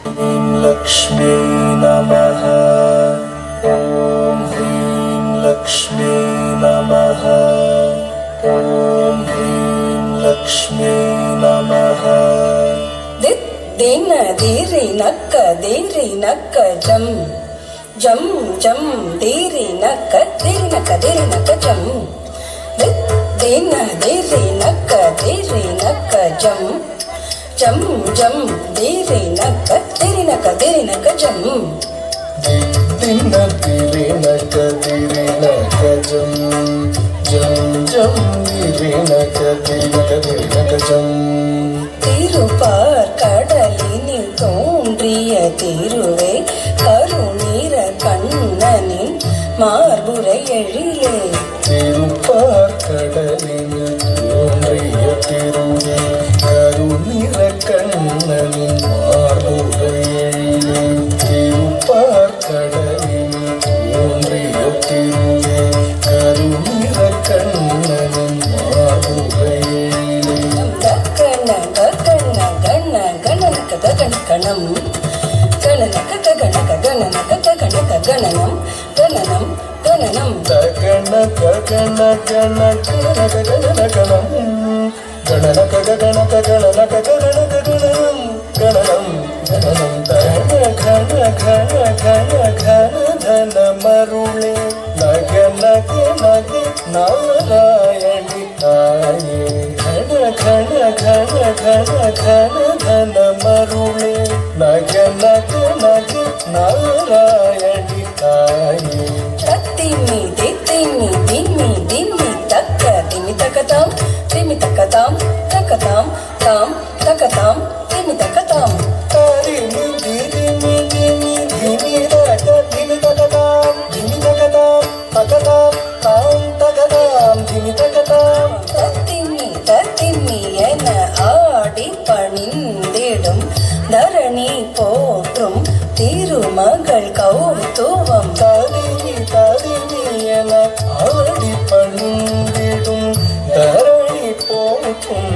लक्ष्मी नमः। ॐ ह्रीं लक्ष्मी नमः। ॐ ह्रीं लक्ष्मी नमः। दिन धीरे नक्क जम जम जम धीरे नक्क जम दिन धीरे नक्क जम जम जम धीरे नक्क जम दिन धीरे नक्क जम जम जम धीरे नक्क जम। திருப்பார் கடலினில் தோன்றிய திருவே கருநீர கண்ணனின் மார்புரை எழிலே. திருப்பார் கடலினில் தோன்றிய திருவே கருநீர கண்ணனின் மார்புரை எழிலே. திருப்பார் கடலினில் தோன்றிய திருவே கருநீர கண்ணனின் மார்புரை எழிலே. கணம் கணனக கணக கணனக கணக கணனம் கணனம் கணனம் கணக கணக கணக கணனம் கணனக கணக கணனக கணனக கணனம் கணனம் கணனம் தன கண கண கண கண தன மருளே நக நக நக நாராயணி தாயே கண கண கண கண கண தன மருளே நக நக நக நாராயணி தாயே. திம்மி திம்மி திம்மி திம்மி தக்க திம்மி தக்கதாம் திம்மி தக்கதாம் தக்கதாம் தாம் தக்கதாம் திம்மி தக்கதாம். திம்மி திம்மி திம்மி திம்மி தக்க திம்மி தக்கதாம் திம்மி தக்கதாம் தக்கதாம் தாம் தக்கதாம் திம்மி தக்கதாம். திம்மி என ஆடி பணிந்திடும் தரணி போற்றும் திருமகள் கௌத்துவம். தரிணி என ஆடி பணிந்திடும் தரணி போற்றும்